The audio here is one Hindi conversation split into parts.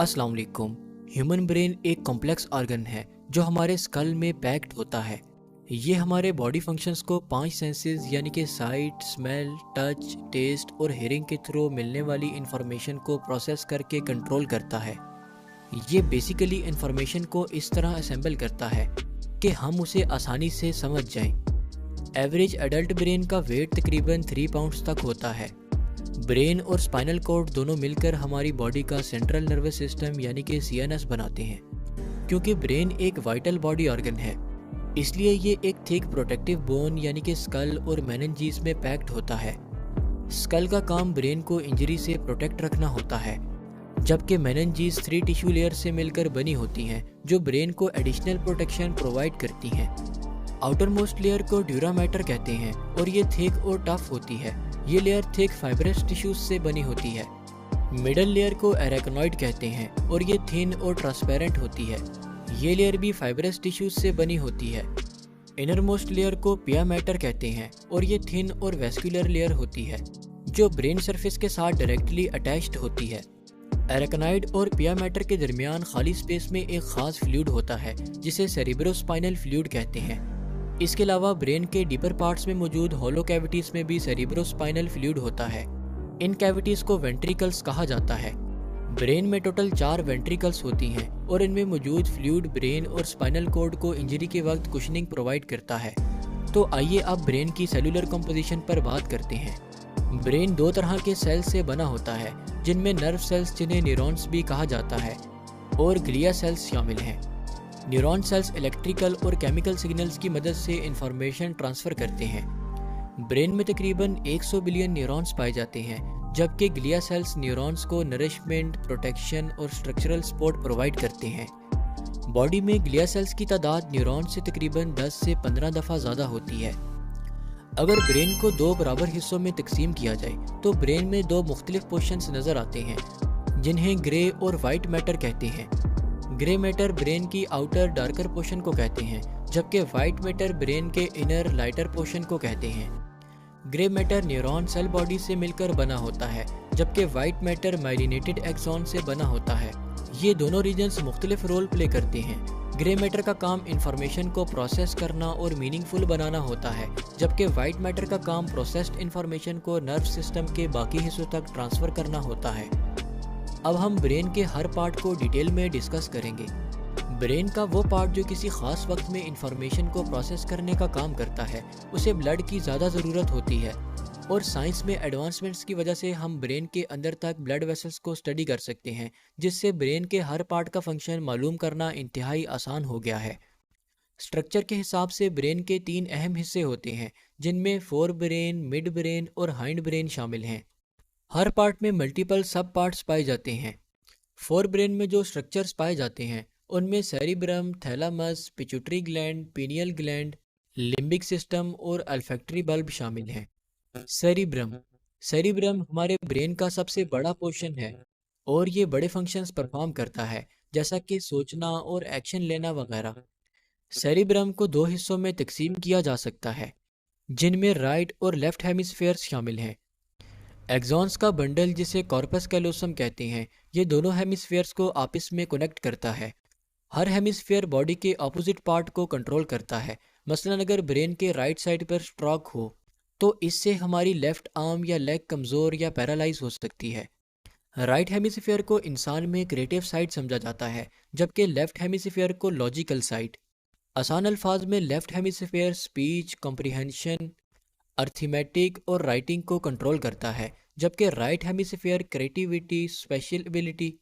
अस्सलाम वालेकुम। ह्यूमन ब्रेन एक कॉम्प्लेक्स ऑर्गन है जो हमारे स्कल में पैक्ड होता है। ये हमारे बॉडी फंक्शंस को 5 सेंसेस यानी कि साइट, स्मेल, टच, टेस्ट और हियरिंग के थ्रू मिलने वाली इंफॉर्मेशन को प्रोसेस करके कंट्रोल करता है। ये बेसिकली इंफॉर्मेशन को इस तरह असेंबल करता है कि हम उसे आसानी से समझ जाएं। एवरेज एडल्ट ब्रेन का वेट तकरीबन 3 पाउंड्स तक होता है। ब्रेन और स्पाइनल कॉर्ड दोनों मिलकर हमारी बॉडी का सेंट्रल नर्वस सिस्टम यानी कि सीएनएस बनाते हैं। क्योंकि ब्रेन एक वाइटल बॉडी ऑर्गन है, इसलिए ये एक थिक प्रोटेक्टिव बोन यानी कि स्कल और मेनिंजीज में पैक्ड होता है। स्कल का काम ब्रेन को इंजरी से प्रोटेक्ट रखना होता है, जबकि मेनिंजीज 3 टिश्यू लेयर से मिलकर बनी होती हैं जो ब्रेन को एडिशनल प्रोटेक्शन प्रोवाइड करती हैं। आउटर मोस्ट लेयर को ड्यूरा मैटर कहते हैं और ये थिक और टफ होती है। ये लेयर थिक फाइब्रस टिश्यूज से बनी होती है। मिडल लेयर को एराकनॉइड कहते हैं और ये थिन और ट्रांसपेरेंट होती है। ये लेयर भी फाइब्रस टिश्यूज से बनी होती है। इनर मोस्ट लेयर को पिया मैटर कहते हैं और ये थिन और वेस्कुलर लेयर होती है जो ब्रेन सरफेस के साथ डायरेक्टली अटैच्ड होती है। एराकनॉइड और पिया मैटर के दरमियान खाली स्पेस में एक खास फ्लूइड होता है जिसे सेरिब्रोस्पाइनल फ्लूइड कहते हैं। इसके अलावा ब्रेन के डीपर पार्ट्स में मौजूद होलो कैविटीज में भी सेरिब्रोस्पाइनल फ्लूइड होता है। इन कैविटीज को वेंट्रिकल्स कहा जाता है। ब्रेन में टोटल 4 वेंट्रिकल्स होती हैं और इनमें मौजूद फ्लूइड ब्रेन और स्पाइनल कॉर्ड को इंजरी के वक्त कुशनिंग प्रोवाइड करता है। तो आइए अब ब्रेन की सेलुलर कंपोजिशन पर बात करते हैं। ब्रेन 2 तरह के सेल्स से बना होता है, जिनमें नर्व सेल्स जिन्हें न्यूरॉन्स भी कहा जाता है और ग्लिया सेल्स शामिल हैं। न्यूरॉन सेल्स इलेक्ट्रिकल और केमिकल सिग्नल्स की मदद से इंफॉर्मेशन ट्रांसफ़र करते हैं। ब्रेन में तकरीबन 100 बिलियन न्यूरॉन्स पाए जाते हैं, जबकि ग्लिया सेल्स न्यूरॉन्स को नरिशमेंट, प्रोटेक्शन और स्ट्रक्चरल सपोर्ट प्रोवाइड करते हैं। बॉडी में ग्लिया सेल्स की तादाद न्यूरॉन से तकरीबन 10 से 15 दफ़ा ज़्यादा होती है। अगर ब्रेन को 2 बराबर हिस्सों में तकसीम किया जाए तो ब्रेन में 2 मुख्तलिफ पोर्शंस नज़र आते हैं, जिन्हें ग्रे और वाइट मैटर कहते हैं। ग्रे मैटर ब्रेन की आउटर डार्कर पोर्शन को कहते हैं, जबकि वाइट मैटर ब्रेन के इनर लाइटर पोर्शन को कहते हैं। Grey matter neuron cell body से मिलकर बना होता है, जबकि वाइट मैटर माइलिनेटेड एक्सॉन से बना होता है। ये दोनों रीजन्स मुख्तलिफ रोल प्ले करते हैं। ग्रे मैटर का काम इंफॉर्मेशन को प्रोसेस करना और मीनिंगफुल बनाना होता है, जबकि वाइट मैटर का काम प्रोसेस्ड इंफॉर्मेशन को नर्व सिस्टम के बाकी हिस्सों तक ट्रांसफ़र करना होता है। अब हम ब्रेन के हर पार्ट को डिटेल में डिस्कस करेंगे। ब्रेन का वो पार्ट जो किसी खास वक्त में इंफॉर्मेशन को प्रोसेस करने का काम करता है, उसे ब्लड की ज़्यादा ज़रूरत होती है, और साइंस में एडवांसमेंट्स की वजह से हम ब्रेन के अंदर तक ब्लड वेसल्स को स्टडी कर सकते हैं, जिससे ब्रेन के हर पार्ट का फंक्शन मालूम करना इंतहाई आसान हो गया है। स्ट्रक्चर के हिसाब से ब्रेन के 3 अहम हिस्से होते हैं, जिनमें फोर ब्रेन, मिड ब्रेन और हाइंड ब्रेन शामिल हैं। हर पार्ट में मल्टीपल सब पार्ट्स पाए जाते हैं। फोर ब्रेन में जो स्ट्रक्चर्स पाए जाते हैं उनमें cerebrum, thalamus, pituitary gland, pineal gland, limbic system और अल्फैक्टरी बल्ब शामिल हैं। सेरिब्रम हमारे ब्रेन का सबसे बड़ा पोर्शन है और ये बड़े फंक्शंस परफॉर्म करता है, जैसा कि सोचना और एक्शन लेना वगैरह। सेरिब्रम को 2 हिस्सों में तकसीम किया जा सकता है, जिनमें राइट और लेफ्ट हेमिस्फेयर्स शामिल हैं। एक्सॉन्स का बंडल, जिसे कॉर्पस कैलोसम कहते हैं, ये दोनों हेमिस्फेयर्स को आपस में कनेक्ट करता है। हर हेमिस्फेयर बॉडी के ऑपोजिट पार्ट को कंट्रोल करता है। मसलन अगर ब्रेन के राइट साइड पर स्ट्रोक हो तो इससे हमारी लेफ्ट आर्म या लेग कमज़ोर या पैरालाइज हो सकती है। राइट हेमिस्फेयर को इंसान में क्रिएटिव साइड समझा जाता है, जबकि लेफ्ट हेमिस्फेयर को लॉजिकल साइड। आसान अल्फाज में left hemisphere speech, comprehension, arithmetic और राइटिंग को कंट्रोल करता है, जबकि right hemisphere creativity, special ability,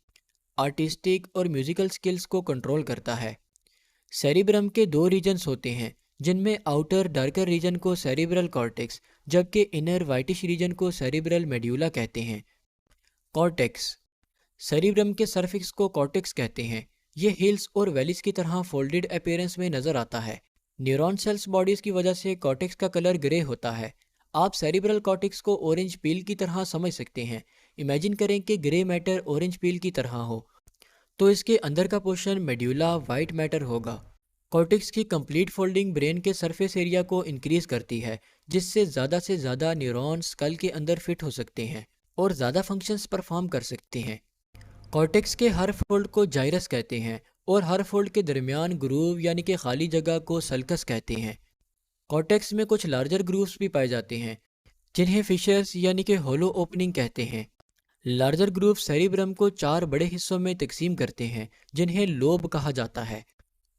artistic और म्यूजिकल स्किल्स को कंट्रोल करता है। सेरिब्रम के 2 रीजन्स होते हैं, जिनमें आउटर डार्कर रीजन को सेरिब्रल कॉर्टेक्स, जबकि इनर वाइटिश रीजन को सेरिब्रल मेड्यूला कहते हैं। कॉर्टेक्स सेरिब्रम के सरफेस को कॉर्टेक्स कहते हैं। ये हिल्स और वैलीज की तरह फोल्डेड अपीयरेंस में नजर आता है। न्यूरॉन सेल्स बॉडीज की वजह से कॉर्टेक्स का कलर ग्रे होता है। आप सेरिब्रल कॉर्टेक्स को ऑरेंज पील की तरह समझ सकते हैं। इमेजिन करें कि ग्रे मैटर ऑरेंज पील की तरह हो, तो इसके अंदर का पोर्शन मेड्यूला वाइट मैटर होगा। कॉर्टेक्स की कंप्लीट फोल्डिंग ब्रेन के सरफेस एरिया को इंक्रीज करती है, जिससे से ज़्यादा न्यूरॉन्स स्कल के अंदर फिट हो सकते हैं और ज़्यादा फंक्शंस परफॉर्म कर सकते हैं। कॉर्टेक्स के हर फोल्ड को जाइरस कहते हैं और हर फोल्ड के दरमियान ग्रूव यानी कि खाली जगह को सल्कस कहते हैं। कॉर्टेक्स में कुछ लार्जर ग्रूव्स भी पाए जाते हैं जिन्हें फिशर्स यानी कि होलो ओपनिंग कहते हैं। लार्जर ग्रूव सेरिब्रम को 4 बड़े हिस्सों में तकसीम करते हैं जिन्हें लोब कहा जाता है।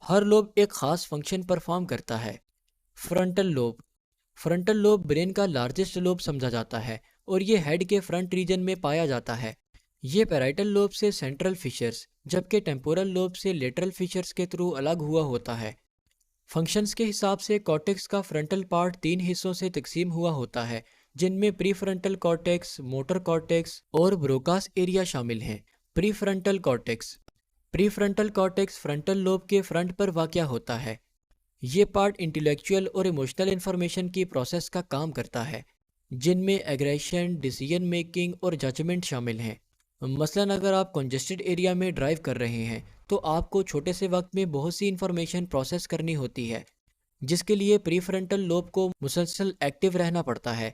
हर लोब एक खास फंक्शन परफॉर्म करता है। Frontal lobe. Frontal lobe brain का लार्जेस्ट लोब समझा जाता है और ये हेड के फ्रंट रीजन में पाया जाता है। ये पैराइटल लोब से सेंट्रल फिशर्स जबकि टेम्पोरल लोब से लेटरल फिशर्स के थ्रू अलग हुआ होता है। फंक्शंस के हिसाब से कॉर्टेक्स का फ्रंटल पार्ट 3 हिस्सों से तकसीम हुआ होता है जिनमें प्रीफ्रंटल कॉर्टेक्स, मोटर कॉर्टेक्स और ब्रोकास एरिया शामिल हैं। Prefrontal cortex. Prefrontal cortex frontal lobe के फ्रंट पर वाक़या होता है। ये पार्ट इंटेलेक्चुअल और इमोशनल इंफॉर्मेशन की प्रोसेस का काम करता है जिनमें एग्रेशन, डिसीजन मेकिंग और जजमेंट शामिल हैं। मसलन अगर आप कंजेस्टेड एरिया में ड्राइव कर रहे हैं तो आपको छोटे से वक्त में बहुत सी इंफॉर्मेशन प्रोसेस करनी होती है जिसके लिए प्रीफ्रंटल लोब को मुसलसल एक्टिव रहना पड़ता है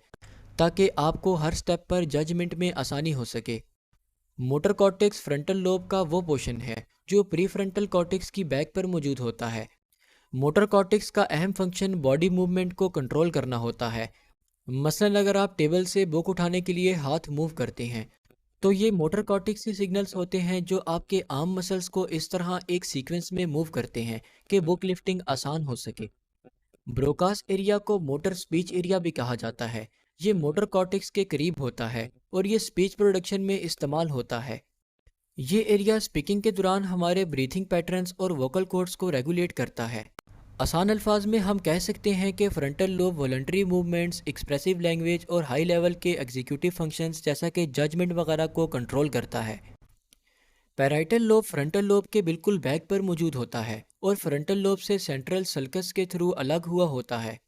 ताकि आपको हर स्टेप पर जजमेंट में आसानी हो सके। मोटर कॉर्टेक्स फ्रंटल लोब का वो पोर्शन है जो प्रीफ्रंटल कॉर्टेक्स की बैक पर मौजूद होता है। मोटर कॉर्टेक्स का अहम फंक्शन बॉडी मूवमेंट को कंट्रोल करना होता है। मसलन अगर आप टेबल से बुक उठाने के लिए हाथ मूव करते हैं तो ये मोटर कॉर्टेक्स के सिग्नल्स होते हैं जो आपके आर्म मसल्स को इस तरह एक सीक्वेंस में मूव करते हैं कि बुक लिफ्टिंग आसान हो सके। ब्रोकास एरिया को मोटर स्पीच एरिया भी कहा जाता है। ये मोटर कॉर्टेक्स के करीब होता है और ये स्पीच प्रोडक्शन में इस्तेमाल होता है। ये एरिया स्पीकिंग के दौरान हमारे ब्रीथिंग पैटर्न्स और वोकल कॉर्ड्स को रेगुलेट करता है। आसान अल्फाज में हम कह सकते हैं कि frontal lobe voluntary movements, expressive language और हाई लेवल के एग्जीक्यूटिव फंक्शंस जैसा कि जजमेंट वगैरह को कंट्रोल करता है। पैराइटल लोब फ्रंटल लोब के बिल्कुल बैक पर मौजूद होता है और फ्रंटल लोब से सेंट्रल सल्कस के थ्रू अलग हुआ होता है।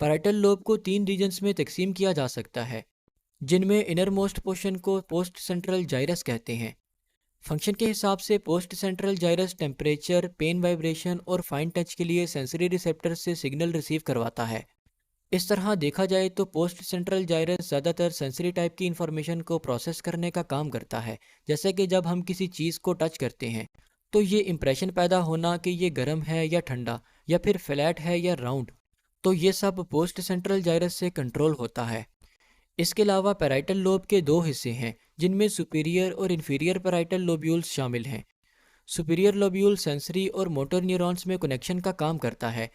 पैराइटल लोब को 3 रीजन्स में तकसीम किया जा सकता है जिनमें इनर मोस्ट पोर्शन को पोस्ट सेंट्रल जाइरस कहते हैं। फंक्शन के हिसाब से post central gyrus temperature, pain, vibration और फाइन टच के लिए सेंसरी रिसेप्टर से सिग्नल रिसीव करवाता है। इस तरह देखा जाए तो पोस्ट सेंट्रल जाइरस ज़्यादातर सेंसरी टाइप की इंफॉर्मेशन को प्रोसेस करने का काम करता है, जैसे कि जब हम किसी चीज़ को टच करते हैं तो ये इंप्रेशन पैदा होना कि ये गर्म है या ठंडा या फिर फ्लैट है या राउंड, तो ये सब पोस्ट सेंट्रल जाइरस से कंट्रोल होता है। इसके अलावा पैराइटल लोब के 2 हिस्से हैं जिनमें सुपीरियर और इन्फीरियर पैराइटल लोब्यूल्स शामिल हैं। सुपीरियर लोब्यूल सेंसरी और मोटर न्यूरॉन्स में कनेक्शन का काम करता है,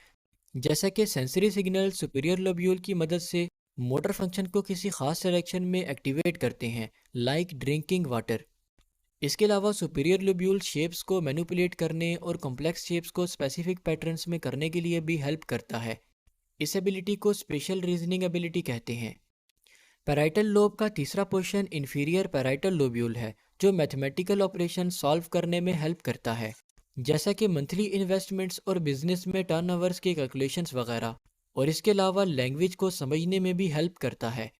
जैसा कि सेंसरी सिग्नल सुपीरियर लोब्यूल की मदद से मोटर फंक्शन को किसी खास डायरेक्शन में एक्टिवेट करते हैं, लाइक ड्रिंकिंग वाटर। इसके अलावा सुपीरियर लोब्यूल शेप्स को मैनिपुलेट करने और कॉम्प्लेक्स शेप्स को स्पेसिफिक पैटर्न्स में करने के लिए भी हेल्प करता है। इस एबिलिटी को स्पेशल रीजनिंग एबिलिटी कहते हैं। पैराइटल लोब का तीसरा पोर्शन इन्फीरियर पैराइटल लोब्यूल है जो मैथमेटिकल ऑपरेशन सॉल्व करने में हेल्प करता है, जैसा कि मंथली इन्वेस्टमेंट्स और बिजनेस में टर्नओवर्स के कैलकुलेशंस वगैरह, और इसके अलावा लैंग्वेज को समझने में भी हेल्प करता है।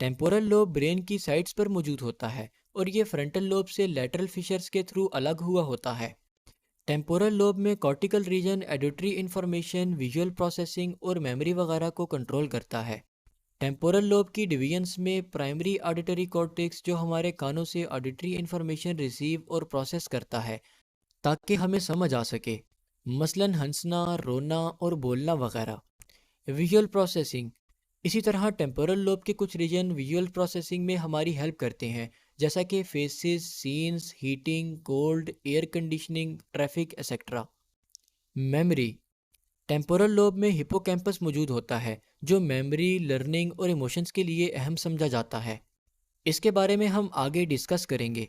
टेम्पोरल लोब ब्रेन की साइड्स पर मौजूद होता है और ये फ्रंटल लोब से लैटरल फिशर्स के थ्रू अलग हुआ होता है। टेम्पोरल लोब में cortical region auditory information, visual processing और मेमोरी वगैरह को कंट्रोल करता है। टेम्पोरल लोब की डिवीजन्स में प्राइमरी ऑडिटरी कॉर्टेक्स जो हमारे कानों से ऑडिटरी इंफॉर्मेशन रिसीव और प्रोसेस करता है ताकि हमें समझ आ सके, मसलन हंसना, रोना और बोलना वगैरह। Visual processing. इसी तरह टेम्पोरल लोब के कुछ रीजन विजुअल प्रोसेसिंग में हमारी हेल्प करते हैं, जैसा कि faces, scenes, heating, cold, air conditioning, traffic etcetera. Memory. Temporal lobe में हिप्पोकैम्पस मौजूद होता है जो मेमोरी, लर्निंग और इमोशंस के लिए अहम समझा जाता है। इसके बारे में हम आगे डिस्कस करेंगे।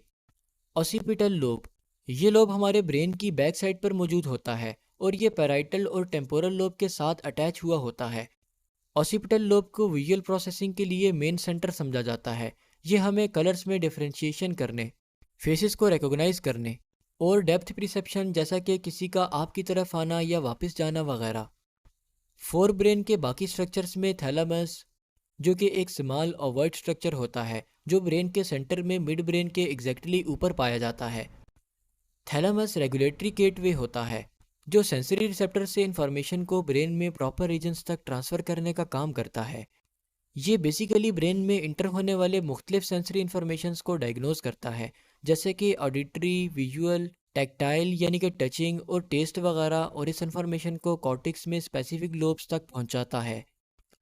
Occipital lobe. ये लोब हमारे ब्रेन की बैक साइड पर मौजूद होता है और ये पैराइटल और टेम्पोरल लोब के साथ अटैच हुआ होता है। ऑसिपिटल लोब को विजुअल प्रोसेसिंग के लिए मेन सेंटर समझा जाता है। ये हमें कलर्स में डिफरेंशिएशन करने, फेसेस को रिकॉग्नाइज करने और डेप्थ परसेप्शन, जैसा कि किसी का आपकी तरफ आना या वापस जाना वगैरह। फोर ब्रेन के बाकी स्ट्रक्चर्स में थैलेमस, जो कि एक स्मॉल ओवर्ट स्ट्रक्चर होता है जो ब्रेन के सेंटर में मिड ब्रेन के एग्जैक्टली ऊपर पाया जाता है। थैलेमस रेगुलेटरी गेटवे होता है जो सेंसरी रिसेप्टर से इंफॉर्मेशन को ब्रेन में प्रॉपर रीजन्स तक ट्रांसफ़र करने का काम करता है। ये बेसिकली ब्रेन में इंटर होने वाले मुख्तलिफ सेंसरी इंफॉर्मेशंस को डायग्नोज करता है, जैसे कि ऑडिटरी, विजुअल, टैक्टाइल यानी कि टचिंग और टेस्ट वगैरह, और इस इंफॉर्मेशन को कॉर्टेक्स में स्पेसिफिक लोब्स तक पहुंचाता है।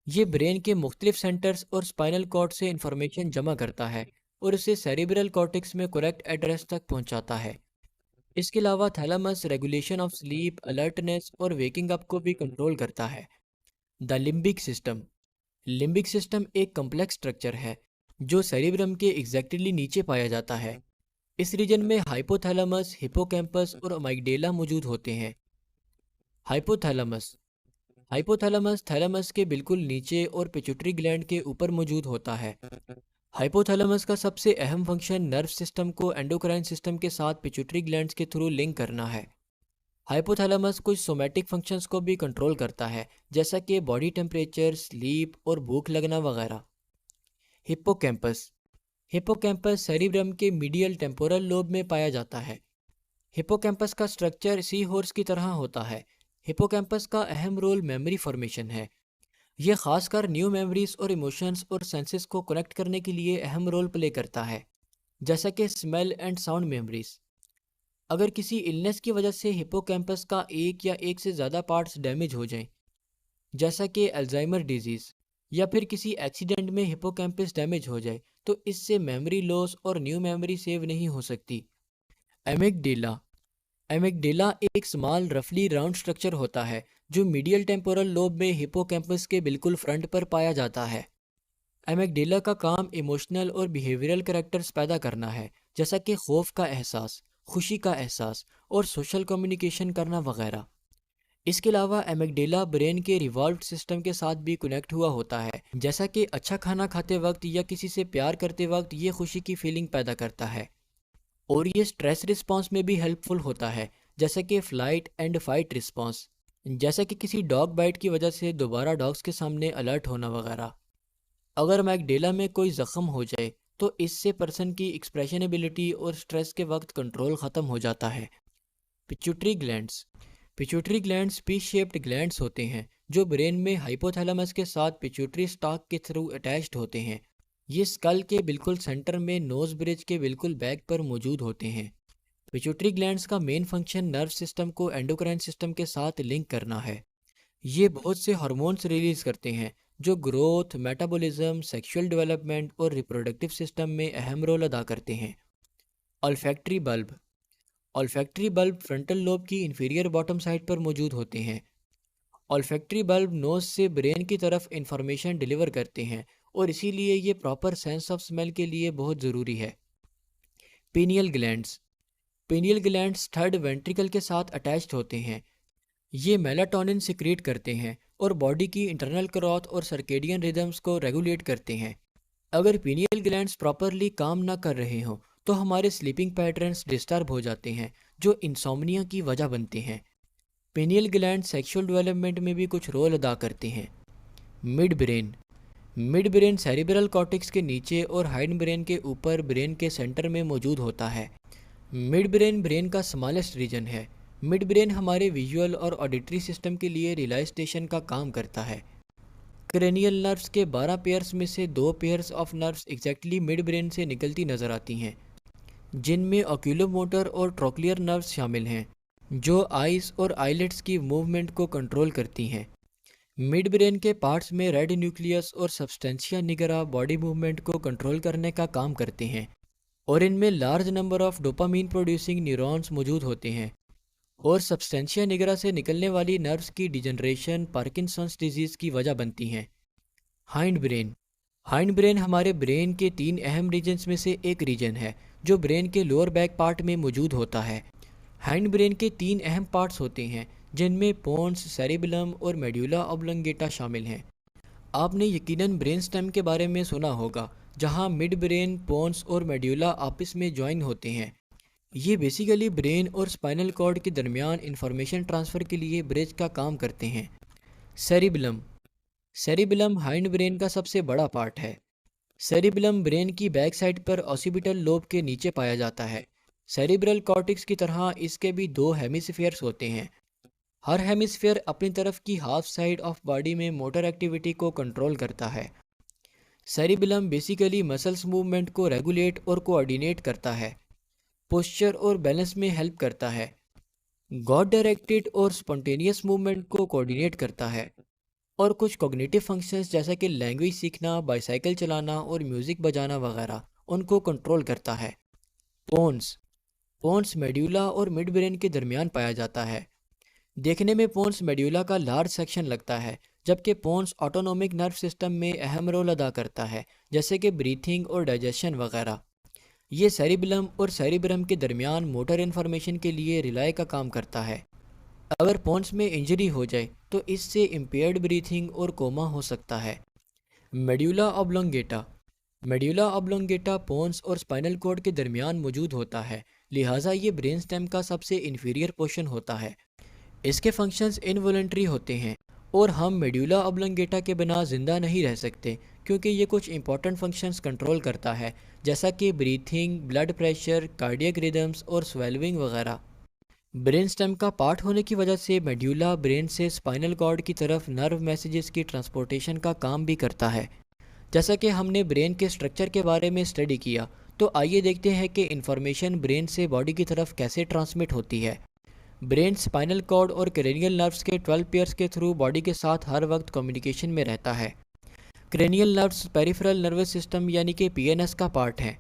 ये ब्रेन के मुख्तलिफ सेंटर्स और स्पाइनल कॉर्ड से इंफॉर्मेशन जमा करता है और इसे सेरिब्रल कॉर्टेक्स में करेक्ट एड्रेस तक पहुंचाता है। इसके अलावा thalamus regulation of sleep, alertness और वेकिंग अप को भी कंट्रोल करता है। The limbic system. Limbic system एक कम्प्लेक्स स्ट्रक्चर है जो सेरिब्रम के एग्जैक्टली नीचे पाया जाता है। इस रीजन में हाइपोथैलेमस, हिपोकैम्पस और अमाइगडेला मौजूद होते हैं। हाइपोथैलेमस। हाइपोथैलेमस थैलेमस के बिल्कुल नीचे और पिट्यूटरी ग्लैंड के ऊपर मौजूद होता है। हाइपोथैलेमस का सबसे अहम फंक्शन नर्व सिस्टम को एंडोक्राइन सिस्टम के साथ पिट्यूटरी ग्लैंड्स के थ्रू लिंक करना है। हाइपोथैलेमस कुछ सोमैटिक फंक्शंस को भी कंट्रोल करता है, जैसा कि बॉडी टेम्परेचर, स्लीप और भूख लगना वगैरह। हिप्पोकैम्पस। हिप्पोकैम्पस सेरिब्रम के मीडियल टेम्पोरल लोब में पाया जाता है। हिप्पोकैम्पस का स्ट्रक्चर सी हॉर्स की तरह होता है। हिप्पोकैम्पस का अहम रोल मेमोरी फॉर्मेशन है। यह खासकर न्यू मेमोरीज और इमोशंस और सेंसेस को कनेक्ट करने के लिए अहम रोल प्ले करता है, जैसा कि स्मेल एंड साउंड मेमोरीज। अगर किसी इलनेस की वजह से हिप्पोकैम्पस का एक या एक से ज़्यादा पार्ट्स डैमेज हो जाएं, जैसा कि अल्जाइमर डिजीज़, या फिर किसी एक्सीडेंट में हिप्पोकैम्पस डैमेज हो जाए, तो इससे मेमोरी लॉस और न्यू मेमोरी सेव नहीं हो सकती। एमिगडेला। एमिगडेला एक स्मॉल रफली राउंड स्ट्रक्चर होता है जो मीडियल टेम्पोरल लोब में हिप्पोकैम्पस के बिल्कुल फ्रंट पर पाया जाता है। एमिगडेला का काम इमोशनल और बिहेवियरल कैरेक्टर्स पैदा करना है, जैसा कि खौफ का एहसास, खुशी का एहसास और सोशल कम्युनिकेशन करना वगैरह। इसके अलावा एमिगडेला ब्रेन के रिवॉल्व सिस्टम के साथ भी कनेक्ट हुआ होता है, जैसा कि अच्छा खाना खाते वक्त या किसी से प्यार करते वक्त ये खुशी की फीलिंग पैदा करता है। और ये स्ट्रेस रिस्पांस में भी हेल्पफुल होता है, जैसे कि फ्लाइट एंड फाइट रिस्पांस, जैसे कि किसी डॉग बाइट की वजह से दोबारा डॉग्स के सामने अलर्ट होना वगैरह। अगर मैगडेला में कोई ज़ख्म हो जाए तो इससे पर्सन की एक्सप्रेशनबिलिटी और स्ट्रेस के वक्त कंट्रोल ख़त्म हो जाता है। Pituitary glands. Pituitary glands pea shaped glands होते हैं जो ब्रेन में हाइपोथैलेमस के साथ पिट्यूटरी स्टॉक के थ्रू अटैच्ड होते हैं। ये स्कल के बिल्कुल सेंटर में नोज ब्रिज के बिल्कुल बैक पर मौजूद होते हैं। पिट्यूटरी ग्लैंड्स का मेन फंक्शन नर्व सिस्टम को एंडोक्राइन सिस्टम के साथ लिंक करना है। ये बहुत से हार्मोन्स रिलीज करते हैं जो ग्रोथ, मेटाबॉलिज्म, सेक्सुअल डेवलपमेंट और रिप्रोडक्टिव सिस्टम में अहम रोल अदा करते हैं। Olfactory bulb. Olfactory bulb frontal lobe की इंफीरियर बॉटम साइड पर मौजूद होते हैं। ऑल्फैक्टरी बल्ब नोज से ब्रेन की तरफ इंफॉर्मेशन डिलीवर करते हैं और इसीलिए ये प्रॉपर सेंस ऑफ स्मेल के लिए बहुत ज़रूरी है। Pineal glands. Pineal glands third ventricle के साथ अटैच्ड होते हैं। ये मेलाटोनिन सिक्रीट करते हैं और बॉडी की इंटरनल ग्रोथ और सर्केडियन रिदम्स को रेगुलेट करते हैं। अगर पीनियल ग्लैंड्स प्रॉपरली काम ना कर रहे हों तो हमारे स्लीपिंग पैटर्न्स डिस्टर्ब हो जाते हैं, जो इंसोम्निया की वजह बनते हैं। पीनियल ग्लैंड सेक्सुअल डेवलपमेंट में भी कुछ रोल अदा करते हैं। Mid brain. Mid brain cerebral cortex के नीचे और हाइंड ब्रेन के ऊपर ब्रेन के सेंटर में मौजूद होता है। मिड ब्रेन ब्रेन का स्मॉलेस्ट रीजन है। मिड ब्रेन हमारे विजुअल और ऑडिटरी सिस्टम के लिए रिलाई स्टेशन का काम करता है। क्रेनियल नर्व्स के 12 पेयर्स में से 2 pairs of nerves exactly mid brain से निकलती नजर आती हैं, जिनमें ऑक्यूलोमोटर और ट्रोक्लियर नर्व्स शामिल हैं, जो आइज और आईलेट्स की मूवमेंट को कंट्रोल करती हैं। मिड ब्रेन के पार्ट्स में रेड न्यूक्लियस और सब्सटेंशिया निगरा बॉडी मूवमेंट को कंट्रोल करने का काम करते हैं, और इनमें large number of dopamine producing neurons मौजूद होते हैं। और सब्सटेंशिया निगरा से निकलने वाली नर्व्स की डिजनरेशन पार्किंसंस डिजीज़ की वजह बनती हैं। Hind brain. हाइंड ब्रेन हमारे ब्रेन के 3 अहम रीजन्स में से एक रीजन है जो ब्रेन के लोअर बैक पार्ट में मौजूद होता है। हाइंड ब्रेन के 3 अहम पार्ट्स होते हैं, जिनमें पोन्स, सेरिबेलम और मेड्यूला ऑब्लोंगेटा शामिल हैं। आपने यकीनन ब्रेन स्टेम के बारे में सुना होगा, जहां मिड ब्रेन, पोन्स और मेड्यूला आपस में ज्वाइन होते हैं। ये बेसिकली ब्रेन और स्पाइनल कॉर्ड के दरमियान इंफॉर्मेशन ट्रांसफ़र के लिए ब्रिज का काम करते हैं। सेरिबेलम। सेरिबेलम हाइंड ब्रेन का सबसे बड़ा पार्ट है। सेरिबेलम ब्रेन की बैक साइड पर ऑसिपिटल लोब के नीचे पाया जाता है। सेरिब्रल कॉर्टेक्स की तरह इसके भी 2 हेमिस्फीयर्स होते हैं। हर हेमिस्फीयर अपनी तरफ की हाफ साइड ऑफ बॉडी में मोटर एक्टिविटी को कंट्रोल करता है। सेरिबेलम बेसिकली मसल्स मूवमेंट को रेगुलेट और कोऑर्डिनेट करता है। पोस्चर और बैलेंस में हेल्प करता है। गॉड डायरेक्टेड और स्पॉन्टेनियस मूवमेंट को कोऑर्डिनेट करता है। और कुछ कॉग्निटिव फंक्शंस जैसा कि लैंग्वेज सीखना, बाइसाइकिल चलाना और म्यूज़िक बजाना वगैरह उनको कंट्रोल करता है। पोन्स पोन्स मेड्यूला और मिड ब्रेन के दरमियान पाया जाता है। देखने में पोन्स मेड्यूला का लार्ज सेक्शन लगता है, जबकि पोन्स ऑटोनोमिक नर्व सिस्टम में अहम रोल अदा करता है, जैसे कि ब्रीथिंग और डाइजेशन वगैरह। ये सेरिबलम और सेरिब्रम के दरमियान मोटर इन्फॉर्मेशन के लिए रिलाय का काम करता है। अगर पोन्स में इंजरी हो जाए तो इससे इम्पेयर्ड ब्रीथिंग और कोमा हो सकता है। Medulla oblongata medulla oblongata pons और स्पाइनल कॉर्ड के दरमियान मौजूद होता है, लिहाजा ये ब्रेन स्टेम का सबसे इन्फीरियर पोर्शन होता है। इसके फंक्शंस इनवॉलंटरी होते हैं और हम मेड्यूला ऑब्लोंगेटा के बिना ज़िंदा नहीं रह सकते, क्योंकि ये कुछ इंपॉर्टेंट फंक्शंस कंट्रोल करता है, जैसा कि breathing, blood pressure, cardiac rhythms और स्वेलविंग वगैरह। ब्रेन स्टेम का पार्ट होने की वजह से मेड्यूला ब्रेन से स्पाइनल कॉर्ड की तरफ नर्व मैसेजेस की ट्रांसपोर्टेशन का काम भी करता है। जैसा कि हमने ब्रेन के स्ट्रक्चर के बारे में स्टडी किया, तो आइए देखते हैं कि इन्फॉर्मेशन ब्रेन से बॉडी की तरफ कैसे ट्रांसमिट होती है। ब्रेन स्पाइनल कॉर्ड और क्रेनियल नर्व्स के 12 पेयर्स के थ्रू बॉडी के साथ हर वक्त कम्युनिकेशन में रहता है। Cranial nerves peripheral nervous system यानी कि पीएनएस का पार्ट हैं।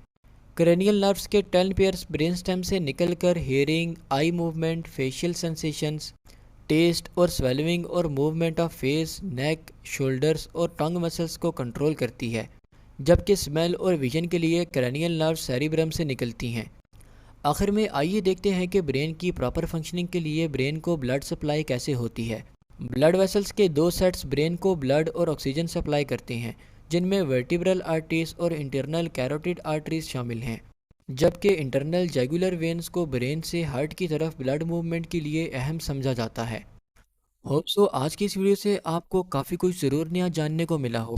क्रेनियल नर्व्स के 10 पेयर्स ब्रेन स्टेम से निकलकर hearing, eye movement, facial sensations, taste और स्वेलविंग और movement of face, neck, shoulders और टंग मसल्स को कंट्रोल करती है, जबकि स्मेल और विजन के लिए क्रेनियल नर्व्स सेरिब्रम से निकलती हैं। आखिर में आइए देखते हैं कि ब्रेन की प्रॉपर फंक्शनिंग के लिए ब्रेन को ब्लड सप्लाई कैसे होती है। ब्लड वेसल्स के दो सेट्स ब्रेन को ब्लड और ऑक्सीजन सप्लाई करते हैं, जिनमें वर्टिब्रल आर्टरीज और इंटरनल कैरोटिड आर्टरीज शामिल हैं, जबकि इंटरनल जैगुलर वेन्स को ब्रेन से हार्ट की तरफ ब्लड मूवमेंट के लिए अहम समझा जाता है। होप सो आज की इस वीडियो से आपको काफ़ी कुछ ज़रूर नया जानने को मिला हो।